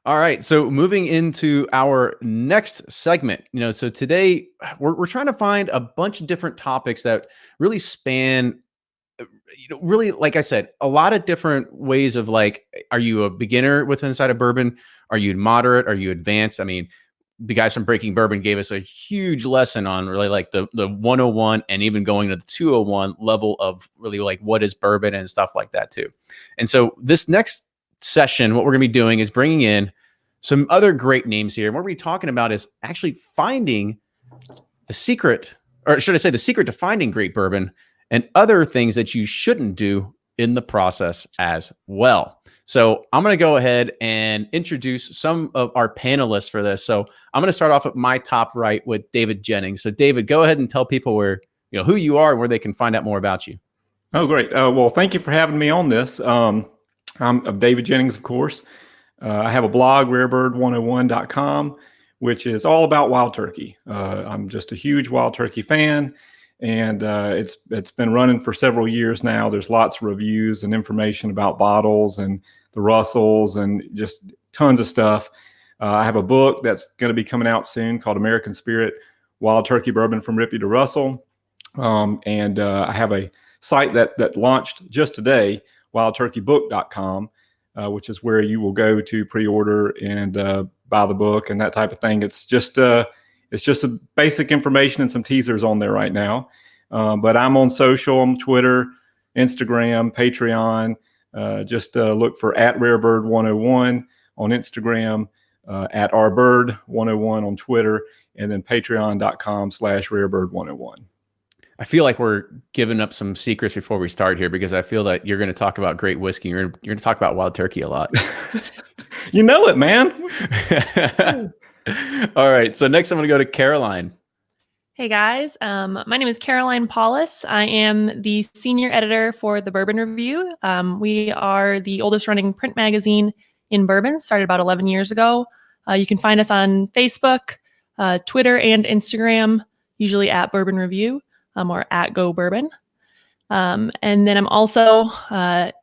All right. So moving into our next segment, so today we're trying to find a bunch of different topics that really span, really, like I said, a lot of different ways of like, are you a beginner with inside of bourbon? Are you moderate? Are you advanced? I mean, the guys from Breaking Bourbon gave us a huge lesson on really like the 101 and even going to the 201 level of really like what is bourbon and stuff like that too. And so this next session, what we're going to be doing is bringing in some other great names here. And what we're talking about is actually finding the secret, or should I say the secret to finding great bourbon and other things that you shouldn't do in the process as well. So I'm going to go ahead and introduce some of our panelists for this. So I'm going to start off at my top right with David Jennings. So David, go ahead and tell people who you are and where they can find out more about you. Oh, great. Well, thank you for having me on this. I'm David Jennings, of course. I have a blog, rarebird101.com, which is all about wild turkey. I'm just a huge wild turkey fan, and it's been running for several years now. There's lots of reviews and information about bottles and the Russells and just tons of stuff. I have a book that's going to be coming out soon called American Spirit, Wild Turkey Bourbon from Rippy to Russell. And I have a site that launched just today, wildturkeybook.com, which is where you will go to pre-order and buy the book and that type of thing. It's just a basic information and some teasers on there right now. But I'm on social, I'm Twitter, Instagram, Patreon. Just look for @rarebird101 on Instagram, @ourbird101 on Twitter, and then patreon.com/rarebird101. I feel like we're giving up some secrets before we start here because I feel that you're going to talk about great whiskey. You're going to talk about wild turkey a lot. You know it, man. All right. So next I'm going to go to Caroline. Hey guys, my name is Caroline Paulus. I am the senior editor for the Bourbon Review. We are the oldest running print magazine in bourbon, started about 11 years ago. You can find us on Facebook, Twitter, and Instagram, usually at Bourbon Review or at Go Bourbon. And then I'm also,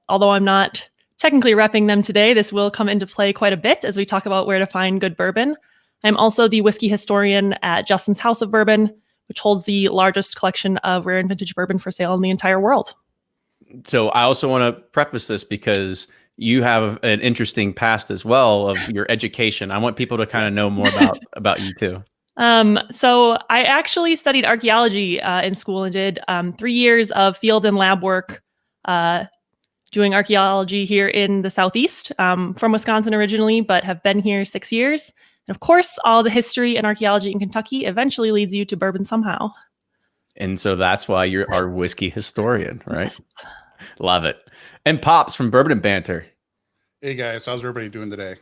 although I'm not technically repping them today, this will come into play quite a bit as we talk about where to find good bourbon. I'm also the whiskey historian at Justin's House of Bourbon, which holds the largest collection of rare and vintage bourbon for sale in the entire world. So I also want to preface this because you have an interesting past as well of your education. I want people to kind of know more about you too. So I actually studied archaeology in school and did 3 years of field and lab work doing archaeology here in the Southeast. From Wisconsin originally, but have been here 6 years. And of course, all the history and archaeology in Kentucky eventually leads you to bourbon somehow. And so that's why you're our whiskey historian, right? Yes. Love it. And Pops from Bourbon and Banter. Hey guys, how's everybody doing today?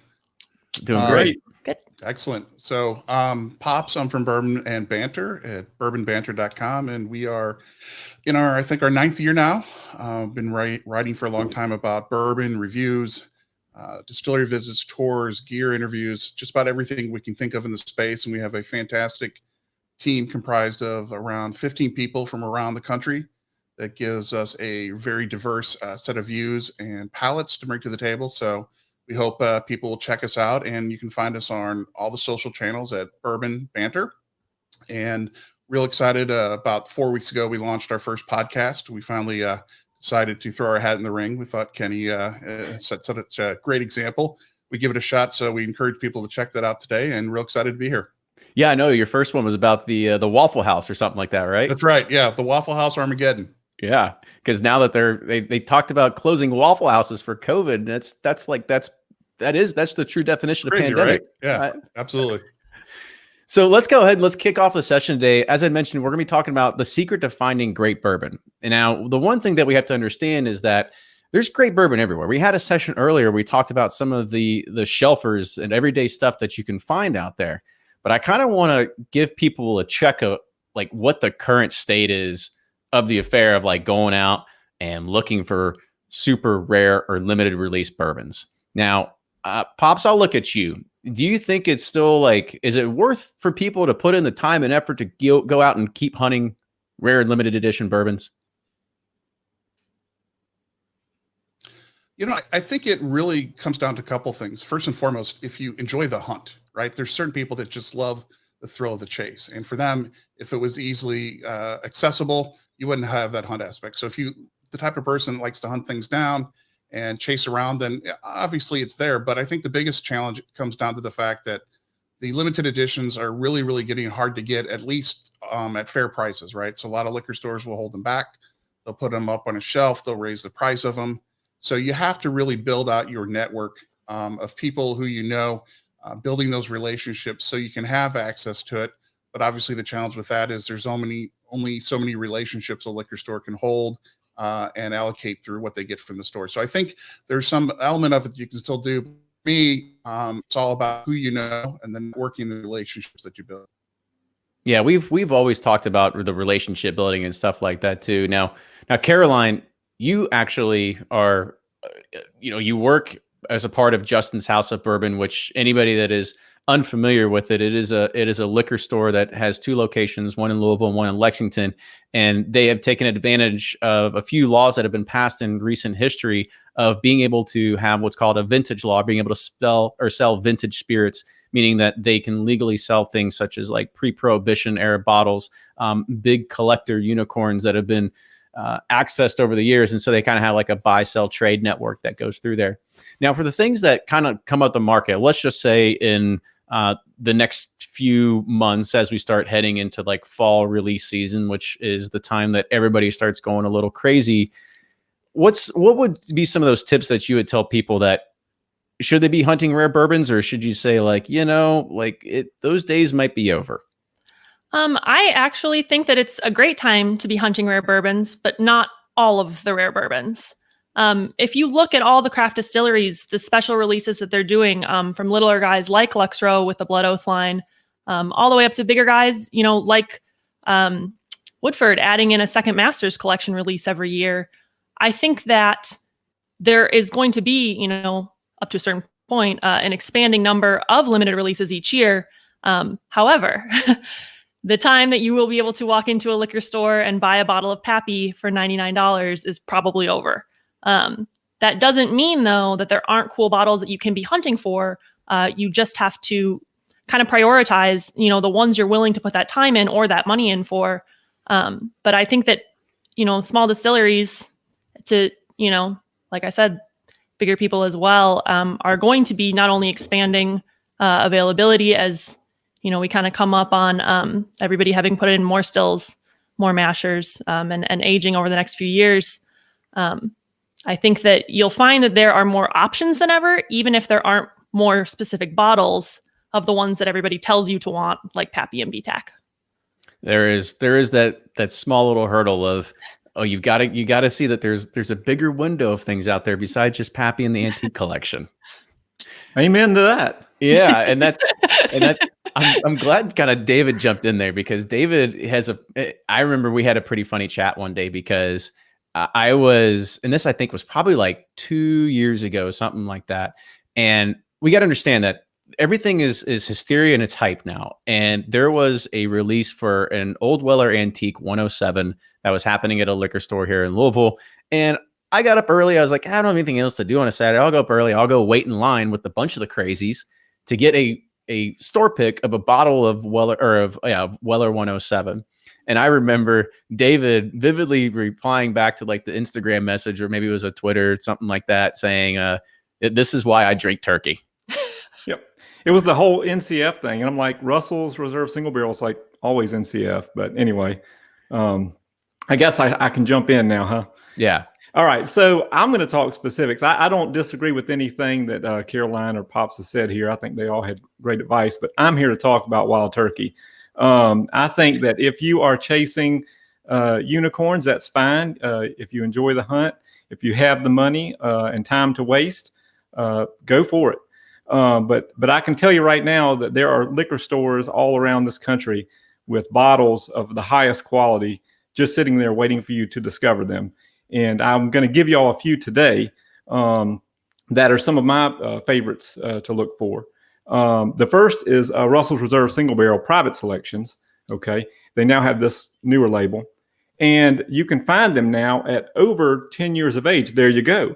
Doing great. Good. Excellent. So Pops, I'm from Bourbon and Banter at bourbonbanter.com, and we are in our 9th year now. Been writing for a long time about bourbon reviews, distillery visits, tours, gear interviews, just about everything we can think of in the space. And we have a fantastic team comprised of around 15 people from around the country that gives us a very diverse set of views and palettes to bring to the table. So we hope people will check us out, and you can find us on all the social channels at Bourbon Banter. And real excited, about 4 weeks ago, we launched our first podcast. We finally decided to throw our hat in the ring. We thought Kenny set such a great example. We give it a shot, so we encourage people to check that out today, and real excited to be here. Yeah, I know your first one was about the Waffle House or something like that, right? That's right. Yeah, the Waffle House Armageddon. Yeah, because now that they talked about closing Waffle Houses for COVID, that's the true definition Crazy, of pandemic. right? Yeah, absolutely. So let's go ahead and let's kick off the session today. As I mentioned, we're going to be talking about the secret to finding great bourbon. And now the one thing that we have to understand is that there's great bourbon everywhere. We had a session earlier. We talked about some of the shelfers and everyday stuff that you can find out there. But I kind of want to give people a check of like what the current state is of the affair of like going out and looking for super rare or limited release bourbons. Now, Pops, I'll look at you. Do you think it's still like, is it worth for people to put in the time and effort to go out and keep hunting rare and limited edition bourbons? I think it really comes down to a couple things. First and foremost, if you enjoy the hunt, right? There's certain people that just love the thrill of the chase. And for them, if it was easily accessible, you wouldn't have that hunt aspect. So if you, the type of person that likes to hunt things down and chase around, then obviously it's there. But I think the biggest challenge comes down to the fact that the limited editions are really, really getting hard to get, at least at fair prices, right? So a lot of liquor stores will hold them back. They'll put them up on a shelf. They'll raise the price of them. So you have to really build out your network of people who building those relationships so you can have access to it. But obviously the challenge with that is there's only so many relationships a liquor store can hold and allocate through what they get from the store. So I think there's some element of it you can still do. Me, it's all about who you know and then working the relationships that you build. Yeah, we've always talked about the relationship building and stuff like that too. Now, Caroline, you actually are, you work as a part of Justin's House of Bourbon, which anybody that is unfamiliar with it is a liquor store that has 2 locations, one in Louisville and one in Lexington. And they have taken advantage of a few laws that have been passed in recent history of being able to have what's called a vintage law, being able to sell vintage spirits, meaning that they can legally sell things such as like pre-prohibition era bottles, big collector unicorns that have been accessed over the years. And so they kind of have like a buy, sell, trade network that goes through there. Now, for the things that kind of come out the market, let's just say in the next few months, as we start heading into like fall release season, which is the time that everybody starts going a little crazy. What would be some of those tips that you would tell people that should they be hunting rare bourbons, or should you say those days might be over? I actually think that it's a great time to be hunting rare bourbons, but not all of the rare bourbons. If you look at all the craft distilleries, the special releases that they're doing, from littler guys like Luxrow with the Blood Oath line, all the way up to bigger guys, like Woodford adding in a second Masters collection release every year. I think that there is going to be, up to a certain point, an expanding number of limited releases each year. However, the time that you will be able to walk into a liquor store and buy a bottle of Pappy for $99 is probably over. That doesn't mean, though, that there aren't cool bottles that you can be hunting for. You just have to kind of prioritize, the ones you're willing to put that time in or that money in for. But I think that, small distilleries to, like I said, bigger people as well, are going to be not only expanding availability as, we kind of come up on everybody having put in more stills, more mashers, and aging over the next few years. I think that you'll find that there are more options than ever, even if there aren't more specific bottles of the ones that everybody tells you to want, like Pappy and BTAC. There is that small little hurdle of, you got to see that there's a bigger window of things out there besides just Pappy and the antique collection. Amen to that. Yeah, and that's I'm glad kind of David jumped in there, because David I remember we had a pretty funny chat one day, because I was, and this I think was probably like 2 years ago, something like that. And we got to understand that everything is hysteria and it's hype now. And there was a release for an Old Weller Antique 107 that was happening at a liquor store here in Louisville. And I got up early. I was like, I don't have anything else to do on a Saturday. I'll go up early. I'll go wait in line with a bunch of the crazies to get a store pick of a bottle of Weller Weller 107. And I remember David vividly replying back to like the Instagram message, or maybe it was a Twitter, something like that, saying, this is why I drink turkey. Yep. It was the whole NCF thing. And I'm like, Russell's Reserve Single Barrel is like always NCF. But anyway, I guess I can jump in now, huh? Yeah. All right. So I'm going to talk specifics. I don't disagree with anything that Caroline or Pops has said here. I think they all had great advice, but I'm here to talk about wild turkey. I think that if you are chasing unicorns, that's fine. If you enjoy the hunt, if you have the money and time to waste, go for it. But I can tell you right now that there are liquor stores all around this country with bottles of the highest quality just sitting there waiting for you to discover them. And I'm going to give you all a few today that are some of my favorites to look for. The first is Russell's Reserve Single Barrel Private Selections. Okay. They now have this newer label, and you can find them now at over 10 years of age. There you go.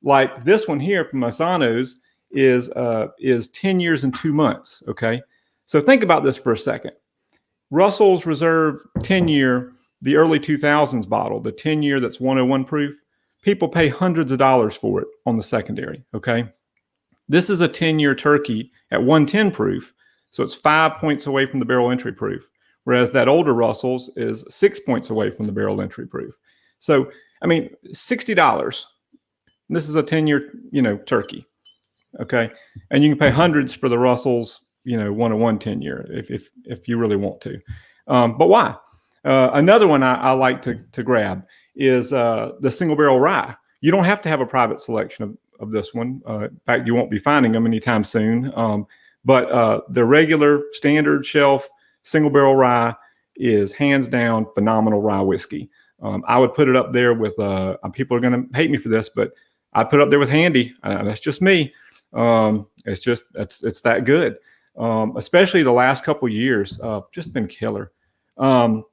Like this one here from Masano's is 10 years and 2 months. Okay. So think about this for a second. Russell's Reserve 10-year, the early 2000s bottle, the 10-year that's 101 proof, people pay hundreds of dollars for it on the secondary. Okay. This is a 10-year turkey at 110 proof. So it's 5 points away from the barrel entry proof. Whereas that older Russell's is 6 points away from the barrel entry proof. So, I mean, $60. This is a 10-year, turkey. Okay. And you can pay hundreds for the Russell's, 101 10-year if you really want to. But why? Another one I like to grab is the single barrel rye. You don't have to have a private selection of this one. In fact, you won't be finding them anytime soon. But the regular standard shelf single barrel rye is hands down phenomenal rye whiskey. I would put it up there with, people are going to hate me for this, but I put it up there with Handy. That's just me. It's that good. Especially the last couple of years, just been killer. And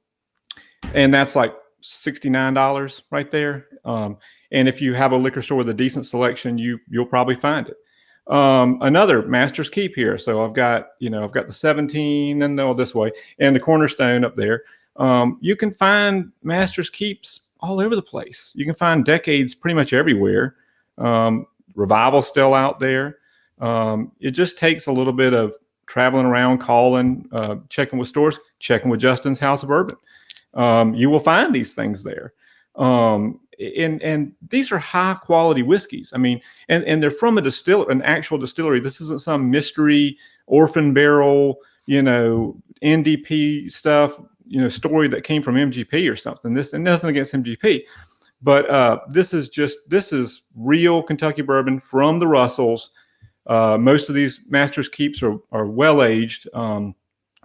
that's like $69 right there. And if you have a liquor store with a decent selection, you'll probably find it. Another Master's Keep here. So I've got the 17 and this way and the Cornerstone up there. You can find Master's Keeps all over the place. You can find Decades pretty much everywhere. Revival still out there. It just takes a little bit of traveling around, calling, checking with stores, checking with Justin's House of Bourbon. You will find these things there. And these are high quality whiskeys. I mean, and they're from an actual distillery. This isn't some mystery orphan barrel, NDP stuff, story that came from MGP or something. And nothing against MGP, but this is real Kentucky bourbon from the Russells. Most of these Master's Keeps are well aged.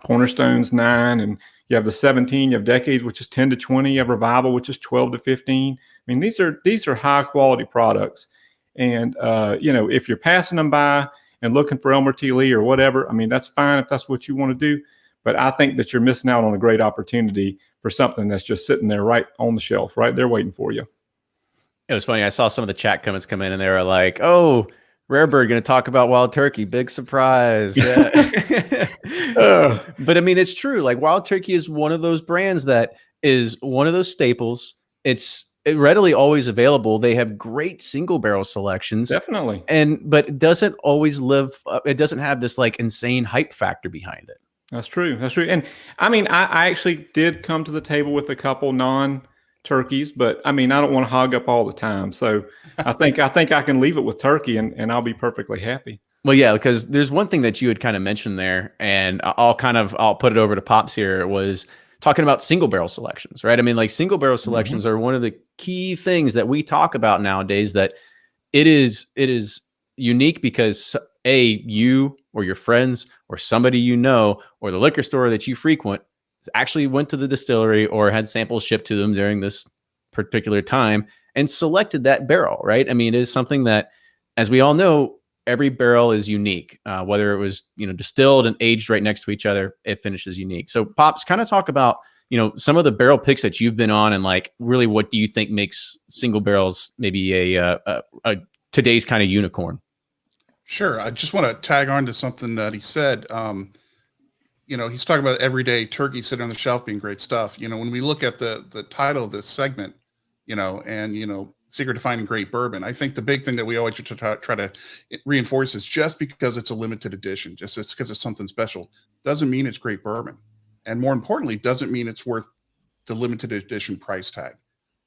Cornerstone's 9, and you have the 17. You have Decades, which is 10 to 20. You have Revival, which is 12 to 15. I mean, these are high quality products. And if you're passing them by and looking for Elmer T. Lee or whatever, I mean, that's fine if that's what you want to do. But I think that you're missing out on a great opportunity for something that's just sitting there right on the shelf, right there waiting for you. It was funny. I saw some of the chat comments come in, and they were like, "Oh, Rarebird going to talk about Wild Turkey. Big surprise." Yeah. But I mean, it's true. Like Wild Turkey is one of those brands that is one of those staples. It's readily always available. They have great single barrel selections. Definitely. But it doesn't always it doesn't have this like insane hype factor behind it. That's true. That's true. And I mean, I actually did come to the table with a couple non-turkeys, but I mean, I don't want to hog up all the time. So I think I can leave it with turkey and I'll be perfectly happy. Well, yeah, because there's one thing that you had kind of mentioned there, and I'll put it over to Pops here, was talking about single barrel selections, right? I mean, like single barrel selections are one of the key things that we talk about nowadays, that it is unique because you or your friends or somebody or the liquor store that you frequent actually went to the distillery or had samples shipped to them during this particular time and selected that barrel, right? I mean, it is something that, as we all know, every barrel is unique. Whether it was, distilled and aged right next to each other, it finishes unique. So Pops, kind of talk about, some of the barrel picks that you've been on, and like really what do you think makes single barrels maybe a today's kind of unicorn? Sure. I just want to tag on to something that he said. He's talking about everyday turkey sitting on the shelf being great stuff. When we look at the title of this segment, Secret to Finding Great Bourbon, I think the big thing that we always try to reinforce is just because it's a limited edition, just because it's something special, doesn't mean it's great bourbon. And more importantly, doesn't mean it's worth the limited edition price tag,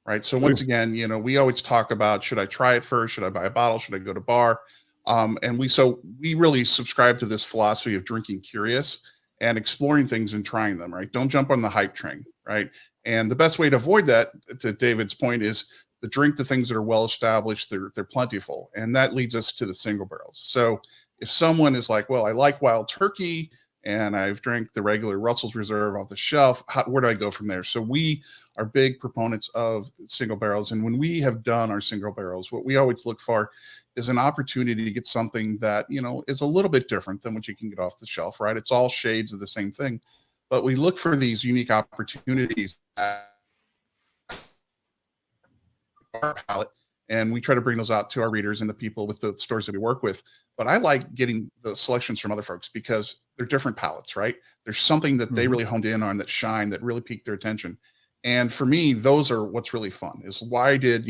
right? So once again, we always talk about, should I try it first? Should I buy a bottle? Should I go to bar? And we really subscribe to this philosophy of drinking curious and exploring things and trying them, right? Don't jump on the hype train, right? And the best way to avoid that, to David's point, is to drink the things that are well established. They're plentiful, and that leads us to the single barrels. So if someone is like, well, I like Wild Turkey and I've drank the regular Russell's Reserve off the shelf, where do I go from there? So we are big proponents of single barrels, and when we have done our single barrels, what we always look for is an opportunity to get something that is a little bit different than what you can get off the shelf, right? It's all shades of the same thing, but we look for these unique opportunities at our palate And we try to bring those out to our readers and the people with the stores that we work with. But I like getting the selections from other folks because they're different palettes, right? There's something that they really honed in on, that shine, that really piqued their attention. And for me, those are what's really fun, is why did,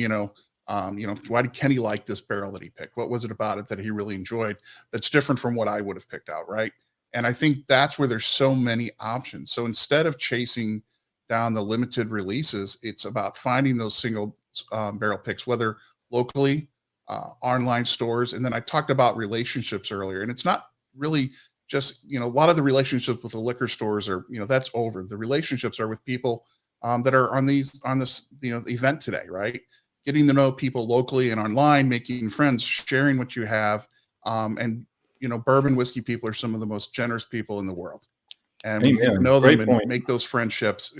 why did Kenny like this barrel that he picked? What was it about it that he really enjoyed that's different from what I would have picked out, right? And I think that's where there's so many options. So instead of chasing down the limited releases, it's about finding those single barrel picks, whether locally, online stores. And then I talked about relationships earlier, and it's not really just, a lot of the relationships with the liquor stores are, that's over. The relationships are with people that are on this, event today, right? Getting to know people locally and online, making friends, sharing what you have. And, bourbon whiskey people are some of the most generous people in the world. And when you know them and make those friendships,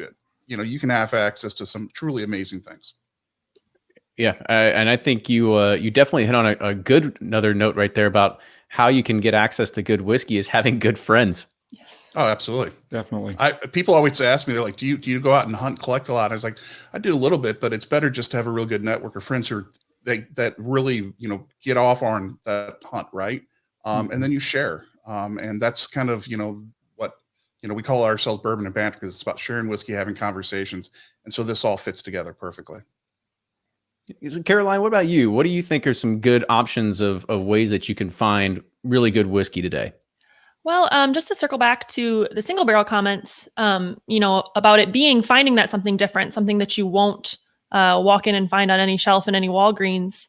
you can have access to some truly amazing things. Yeah, and I think you definitely hit on another note right there about how you can get access to good whiskey is having good friends. Yes. Oh, absolutely, definitely. People always ask me, they're like, "Do you go out and hunt, collect a lot?" I was like, "I do a little bit, but it's better just to have a real good network of friends that really get off on that hunt, right?" And then you share, and that's kind of what we call ourselves Bourbon and Banter, because it's about sharing whiskey, having conversations, and so this all fits together perfectly. So Caroline, what about you? What do you think are some good options of ways that you can find really good whiskey today? Well, just to circle back to the single barrel comments, about it finding that something different, something that you won't walk in and find on any shelf in any Walgreens.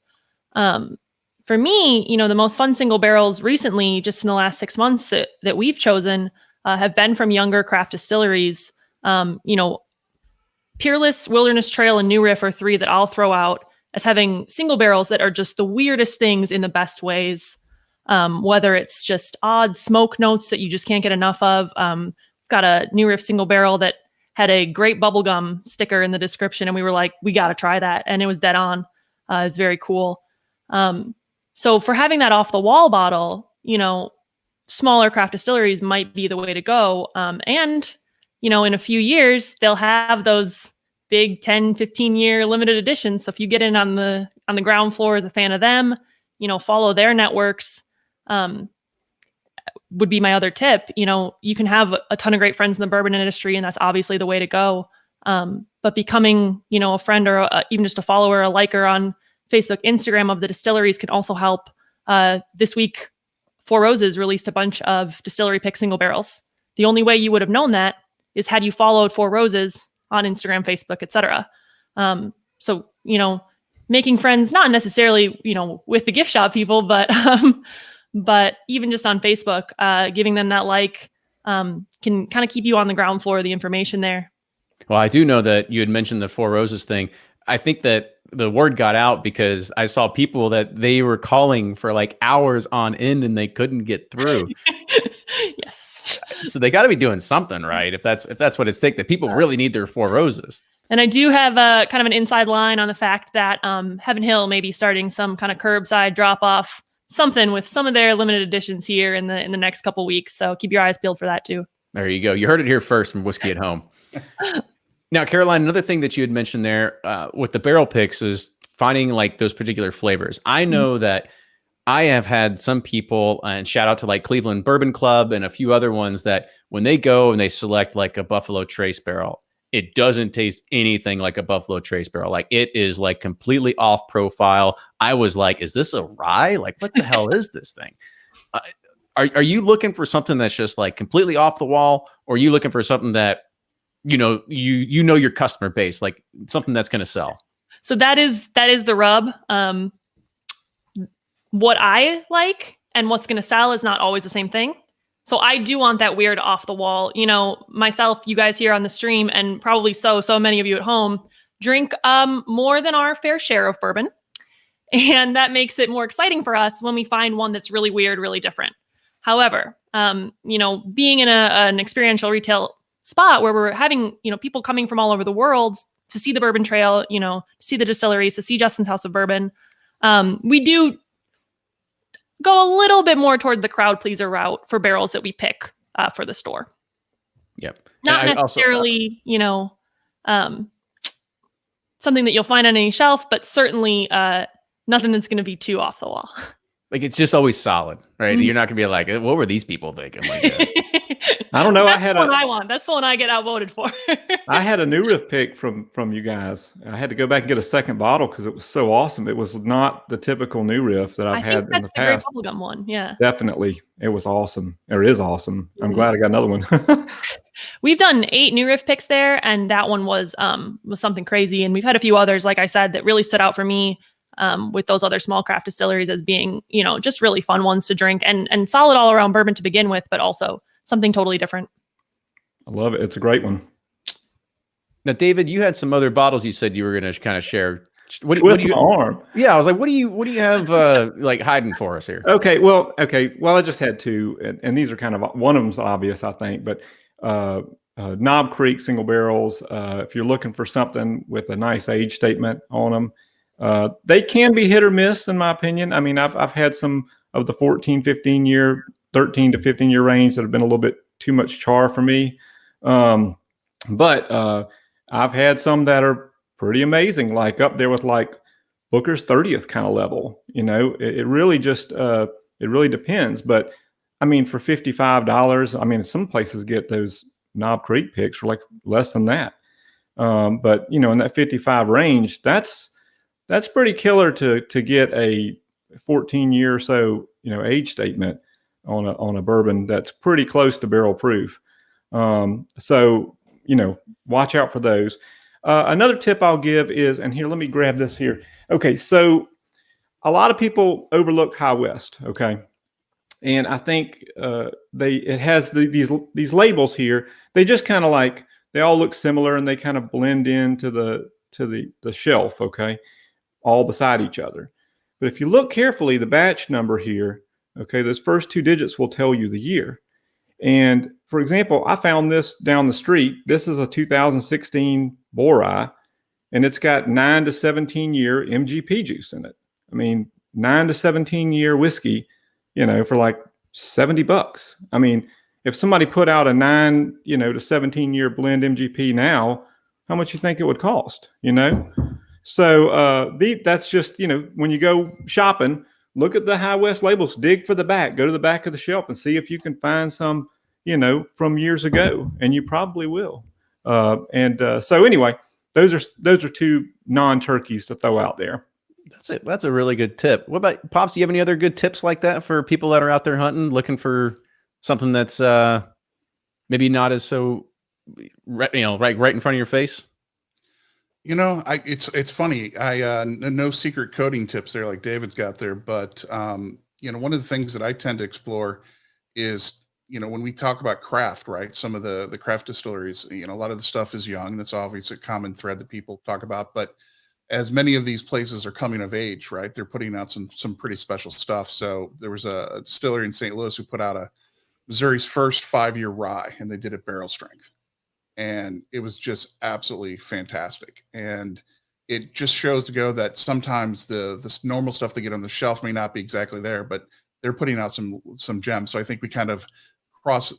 For me, the most fun single barrels recently, just in the last 6 months that we've chosen, have been from younger craft distilleries. Peerless, Wilderness Trail, and New Riff are 3 that I'll throw out as having single barrels that are just the weirdest things in the best ways. Whether it's just odd smoke notes that you just can't get enough of. Got a New Riff single barrel that had a great bubblegum sticker in the description, and we were like, we got to try that. And it was dead on. It was very cool. So for having that off the wall bottle, smaller craft distilleries might be the way to go. And in a few years, they'll have those big 10, 15-year limited editions. So if you get in on the ground floor as a fan of them, follow their networks, would be my other tip. You can have a ton of great friends in the bourbon industry, and that's obviously the way to go. But becoming, a friend or even just a follower, a liker on Facebook, Instagram of the distilleries can also help. This week, Four Roses released a bunch of distillery pick single barrels. The only way you would have known that is had you followed Four Roses on Instagram, Facebook, etc. So, making friends, not necessarily, with the gift shop people, but even just on Facebook, giving them that can kind of keep you on the ground floor of the information there. Well, I do know that you had mentioned the Four Roses thing. I think that the word got out because I saw people that they were calling for hours on end and they couldn't get through. Yes. So they got to be doing something, right? If that's what it's take, that people really need their Four Roses. And I do have a kind of an inside line on the fact that Heaven Hill may be starting some kind of curbside drop off, something with some of their limited editions here in the next couple weeks. So keep your eyes peeled for that too. There you go. You heard it here first from Whiskey at Home. Now, Caroline, another thing that you had mentioned there with the barrel picks is finding those particular flavors. I know that I have had some people, and shout out to Cleveland Bourbon Club and a few other ones, that when they go and they select a Buffalo Trace barrel, it doesn't taste anything like a Buffalo Trace barrel. It is completely off profile. I was like, is this a rye? What the hell is this thing? Are you looking for something that's just completely off the wall, or are you looking for something that you know your customer base, something that's going to sell? So that is the rub. What I like and what's going to sell is not always the same thing. So I do want that weird off the wall, myself, you guys here on the stream, and probably so many of you at home drink more than our fair share of bourbon. And that makes it more exciting for us when we find one that's really weird, really different. However, being in an experiential retail spot where we're having, people coming from all over the world to see the Bourbon Trail, to see the distilleries, to see Justin's House of Bourbon, we do go a little bit more toward the crowd pleaser route for barrels that we pick for the store. Yep. Not necessarily, something that you'll find on any shelf, but certainly nothing that's going to be too off the wall. Like it's just always solid, right? You're not gonna be like, what were these people thinking? Like, I don't know. That's the one I want. That's the one I get outvoted for. I had a new riff pick from you guys. I had to go back and get a second bottle because it was so awesome. It was not the typical new riff that I've had in the past. That's the Great Bubblegum one. Yeah, definitely. It was awesome. Or is awesome. I'm glad I got another one. We've done 8 new riff picks there, and that one was something crazy. And we've had a few others, like I said, that really stood out for me. With those other small craft distilleries as being, just really fun ones to drink and solid all around bourbon to begin with, but also something totally different. I love it. It's a great one. Now, David, you had some other bottles you said you were going to kind of share. What do you arm? Yeah, I was like, what do you have like hiding for us here? Okay. Well, I just had 2, and these are kind of, one of them's obvious, I think, but Knob Creek single barrels. If you're looking for something with a nice age statement on them, they can be hit or miss, in my opinion. I mean, I've had some of the 14, 15 year, 13 to 15 year range that have been a little bit too much char for me. But I've had some that are pretty amazing, like up there with like Booker's 30th kind of level. It really just, it really depends. But I mean, for $55, I mean, some places get those Knob Creek picks for like less than that. But in that 55 range, that's pretty killer to get a 14 year or so, age statement on a bourbon that's pretty close to barrel proof. So, watch out for those. Another tip I'll give is, and here, let me grab this here. Okay. So a lot of people overlook High West. Okay. And I think, it has these labels here. They just kind of like, they all look similar and they kind of blend into the shelf. Okay. All beside each other. But if you look carefully, the batch number here, okay, those first 2 digits will tell you the year. And for example, I found this down the street. This is a 2016 Borai, and it's got 9 to 17 year MGP juice in it. I mean, 9 to 17 year whiskey, for like $70. I mean, if somebody put out a 9, to 17 year blend MGP now, how much you think it would cost, So that's just, when you go shopping, look at the High West labels, dig for the back, go to the back of the shelf and see if you can find some, from years ago, and you probably will. So anyway, those are 2 non-turkeys to throw out there. That's it. That's a really good tip. What about Pops? Do you have any other good tips like that for people that are out there hunting, looking for something that's maybe not as so, right in front of your face? It's funny. No secret coding tips there like David's got there, but one of the things that I tend to explore is, when we talk about craft, right? Some of the craft distilleries, a lot of the stuff is young. That's obviously a common thread that people talk about, but as many of these places are coming of age, right? They're putting out some pretty special stuff. So there was a distillery in St. Louis who put out a Missouri's first 5-year rye, and they did it barrel strength. And it was just absolutely fantastic. And it just shows to go that sometimes the normal stuff they get on the shelf may not be exactly there, but they're putting out some gems. So I think we kind of cross,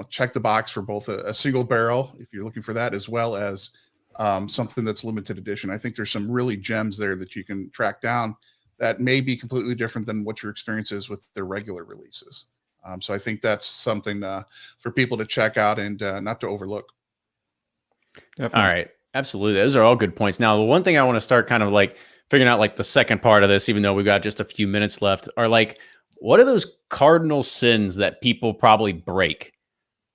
check the box for both a single barrel, if you're looking for that, as well as something that's limited edition. I think there's some really gems there that you can track down that may be completely different than what your experience is with their regular releases. So I think that's something for people to check out and not to overlook. Definitely. All right. Absolutely. Those are all good points. Now, the one thing I want to start kind of like figuring out, like the second part of this, even though we've got just a few minutes left, are like, what are those cardinal sins that people probably break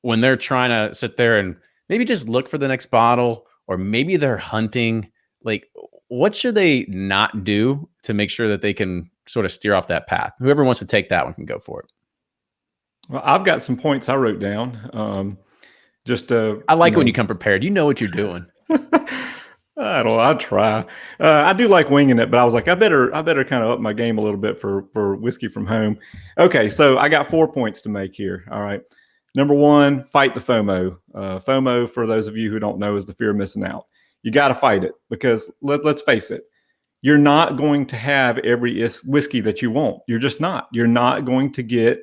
when they're trying to sit there and maybe just look for the next bottle, or maybe they're hunting? Like, what should they not do to make sure that they can sort of steer off that path? Whoever wants to take that one can go for it. Well, I've got some points I wrote down. I like when you come prepared. You know what you're doing. I don't know. I try. I do like winging it, but I was like, I better kind of up my game a little bit for whiskey from home. Okay, so I got 4 points to make here. All right. Number 1, fight the FOMO. FOMO, for those of you who don't know, is the fear of missing out. You got to fight it, because let's face it, you're not going to have every whiskey that you want. You're just not. You're not going to get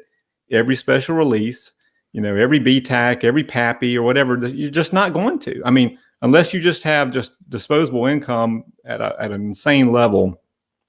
every special release, every BTAC, every Pappy or whatever. You're just not going to. I mean, unless you just have just disposable income at an insane level,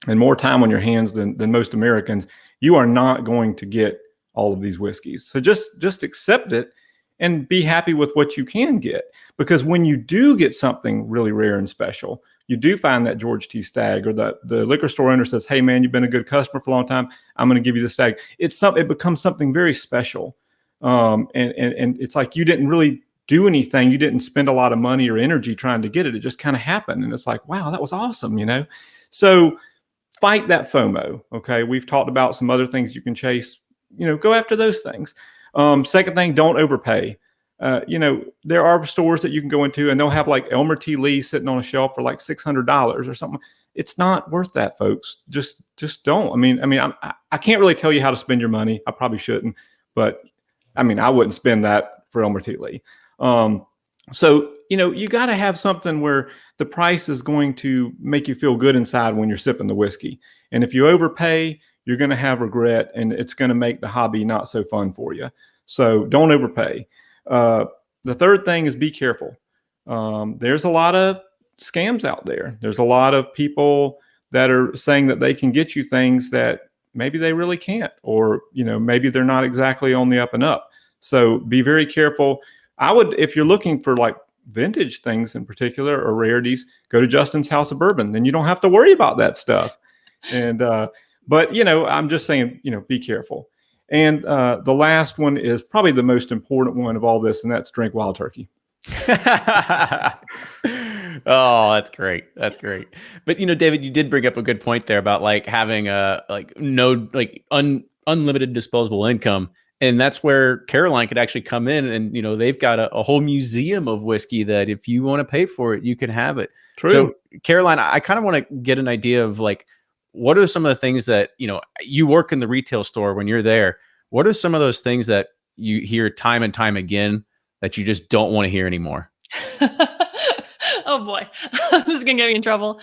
and more time on your hands than most Americans, you are not going to get all of these whiskeys. So just accept it and be happy with what you can get. Because when you do get something really rare and special, you do find that George T. Stag, or the liquor store owner says, hey man, you've been a good customer for a long time, I'm going to give you the Stag. It becomes something very special. And it's like you didn't really do anything. You didn't spend a lot of money or energy trying to get it. It just kind of happened. And it's like, wow, that was awesome, you know? So fight that FOMO. Okay. We've talked about some other things you can chase, you know, go after those things. Second thing, don't overpay. You know, there are stores that you can go into and they'll have like Elmer T. Lee sitting on a shelf for like $600 or something. It's not worth that, folks. Just don't. I mean, I can't really tell you how to spend your money. I probably shouldn't, but I mean, I wouldn't spend that for Elmer T. Lee. So, you know, you got to have something where the price is going to make you feel good inside when you're sipping the whiskey. And if you overpay, you're going to have regret, and it's going to make the hobby not so fun for you. So don't overpay. The third thing is be careful. There's a lot of scams out there. There's a lot of people that are saying that they can get you things that maybe they really can't, or, you know, maybe they're not exactly on the up and up. So be very careful. I would, if you're looking for like vintage things in particular or rarities, go to Justin's House of Bourbon. Then you don't have to worry about that stuff. And, but, you know, I'm just saying, you know, be careful. And the last one is probably the most important one of all this, and that's drink Wild Turkey. Oh, that's great. That's great. But, you know, David, you did bring up a good point there about like having unlimited disposable income. And that's where Caroline could actually come in, and, you know, they've got a whole museum of whiskey that if you want to pay for it, you can have it. True. So Caroline, I kind of want to get an idea of like, what are some of the things that, you know, you work in the retail store when you're there? What are some of those things that you hear time and time again that you just don't want to hear anymore? Oh boy, this is gonna get me in trouble.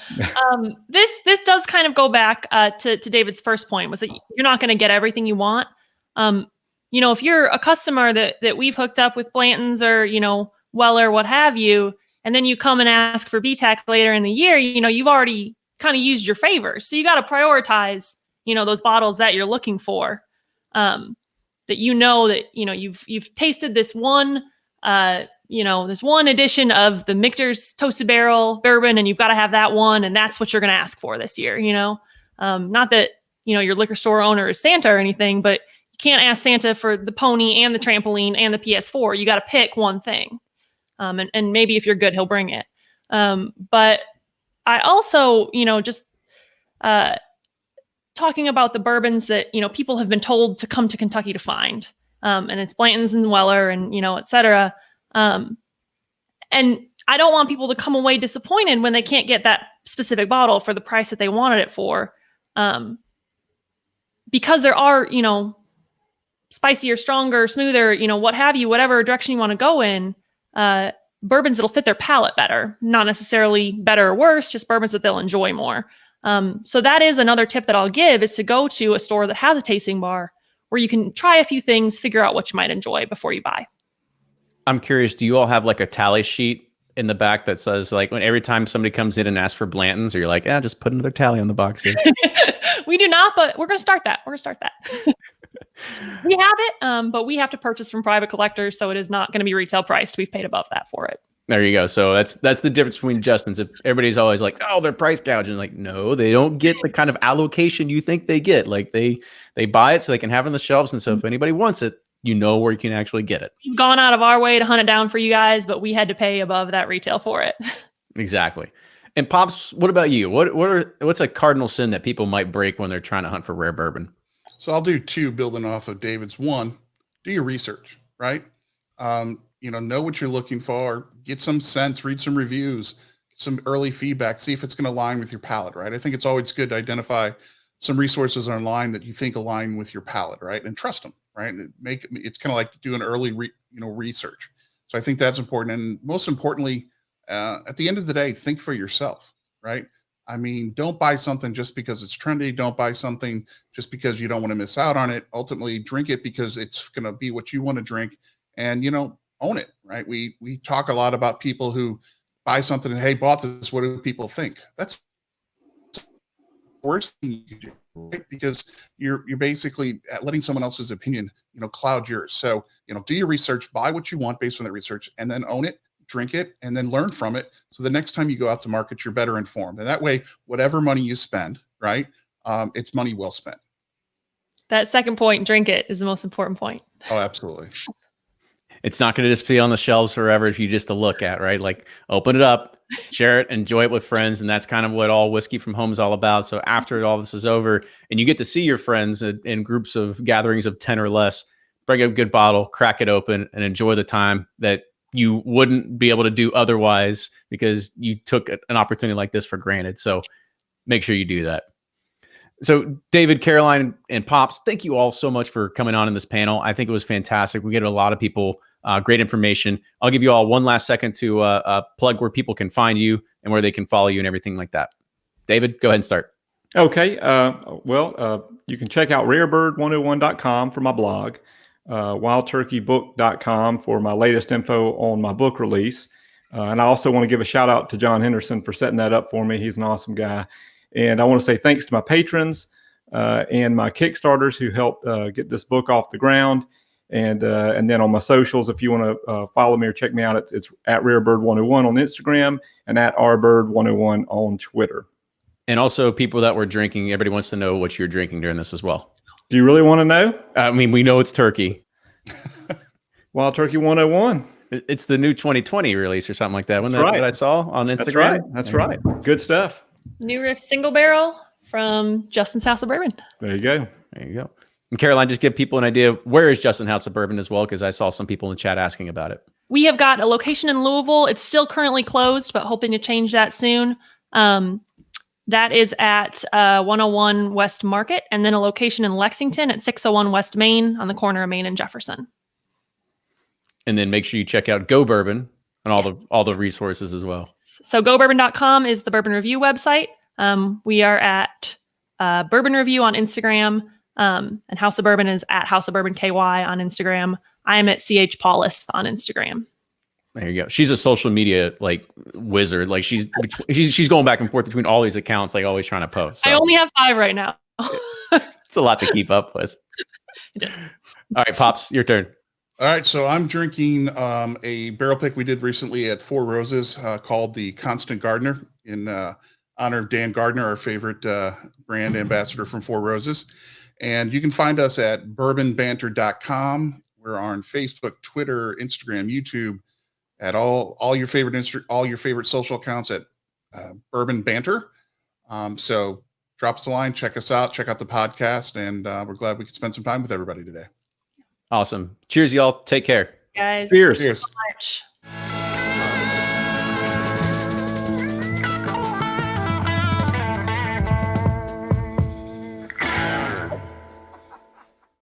This does kind of go back to David's first point, was that you're not going to get everything you want. You know, if you're a customer that we've hooked up with Blanton's or, you know, Weller, what have you, and then you come and ask for BTAC later in the year, you know, you've already kind of used your favors. So you got to prioritize, you know, those bottles that you're looking for, that, you know, you've tasted this one, you know, this one edition of the Michter's Toasted Barrel bourbon, and you've got to have that one. And that's what you're going to ask for this year. You know, not that, you know, your liquor store owner is Santa or anything, but you can't ask Santa for the pony and the trampoline and the PS4. You got to pick one thing. And maybe if you're good, he'll bring it. But I also, you know, just talking about the bourbons that, you know, people have been told to come to Kentucky to find. And it's Blanton's and Weller and, you know, et cetera. And I don't want people to come away disappointed when they can't get that specific bottle for the price that they wanted it for. Because there are, you know, spicier, stronger, smoother, you know, what have you, whatever direction you want to go in, bourbons that'll fit their palate better, not necessarily better or worse, just bourbons that they'll enjoy more. So that is another tip that I'll give, is to go to a store that has a tasting bar where you can try a few things, figure out what you might enjoy before you buy. I'm curious, do you all have like a tally sheet in the back that says like, when every time somebody comes in and asks for Blanton's, or you're like, just put another tally on the box here? We do not, but we're going to start that. We have it, but we have to purchase from private collectors, so it is not going to be retail priced. We've paid above that for it. There you go. So that's the difference between Justin's. Everybody's always like, oh, they're price gouging. Like, no, they don't get the kind of allocation you think they get. Like they buy it so they can have it on the shelves. And so if anybody wants it, you know where you can actually get it. We've gone out of our way to hunt it down for you guys, but we had to pay above that retail for it. Exactly. And Pops, what about you? What's a cardinal sin that people might break when they're trying to hunt for rare bourbon? So I'll do two, building off of David's. One, do your research, right? You know what you're looking for, get some sense, read some reviews, some early feedback, see if it's going to align with your palate, right? I think it's always good to identify some resources online that you think align with your palate, right? And trust them, right? And it's kind of like doing early, research. So I think that's important. And most importantly, at the end of the day, think for yourself, right? I mean, don't buy something just because it's trendy. Don't buy something just because you don't want to miss out on it. Ultimately, drink it because it's going to be what you want to drink, and, you know, own it, right? We talk a lot about people who buy something and, hey, bought this. What do people think? That's worst thing you can do, right? Because you're basically letting someone else's opinion, cloud yours. So, do your research, buy what you want based on that research, and then own it, drink it, and then learn from it. So the next time you go out to market, you're better informed. And that way, whatever money you spend, right, it's money well spent. That second point, drink it, is the most important point. Oh, absolutely. It's not going to just be on the shelves forever if you just to look at, right? Like open it up, share it, enjoy it with friends. And that's kind of what all Whiskey from Home is all about. So after all this is over and you get to see your friends in groups of gatherings of 10 or less, bring a good bottle, crack it open, and enjoy the time that you wouldn't be able to do otherwise because you took an opportunity like this for granted. So make sure you do that. So David, Caroline, and Pops, thank you all so much for coming on in this panel. I think it was fantastic. We get a lot of people great information. I'll give you all one last second to plug where people can find you and where they can follow you and everything like that. David, go ahead and start. Okay. You can check out rarebird101.com for my blog, wildturkeybook.com for my latest info on my book release. And I also want to give a shout out to John Henderson for setting that up for me. He's an awesome guy. And I want to say thanks to my patrons and my Kickstarters who helped get this book off the ground. And then on my socials, if you want to follow me or check me out, it's at rarebird101 on Instagram and at rbird101 on Twitter. And also people that were drinking, everybody wants to know what you're drinking during this as well. Do you really want to know? I mean, we know it's turkey. Wild Turkey 101. It's the new 2020 release or something like that. That's right. That I saw on Instagram. That's right. Good stuff. New Riff single barrel from Justin's House of Bourbon. There you go. There you go. And Caroline, just give people an idea of where is Justin House of Bourbon as well, because I saw some people in the chat asking about it. We have got a location in Louisville. It's still currently closed, but hoping to change that soon. That is at 101 West Market, and then a location in Lexington at 601 West Main on the corner of Main and Jefferson. And then make sure you check out Go Bourbon and all the resources as well. So gobourbon.com is the Bourbon Review website. We are at Bourbon Review on Instagram, and House of Bourbon is at House of Bourbon KY on Instagram. I am at CH Paulus on Instagram. There you go. She's a social media wizard. Like she's going back and forth between all these accounts, like always trying to post. So. I only have 5 right now. It's a lot to keep up with. It is. All right, Pops, your turn. All right, so I'm drinking a barrel pick we did recently at Four Roses called the Constant Gardener in honor of Dan Gardner, our favorite brand ambassador from Four Roses. And you can find us at bourbonbanter.com. We're on Facebook, Twitter, Instagram, YouTube, at all your favorite social accounts at Bourbon Banter. So drop us a line, check us out, check out the podcast, and we're glad we could spend some time with everybody today. Awesome. Cheers, y'all. Take care. Guys. Cheers. Cheers. So much.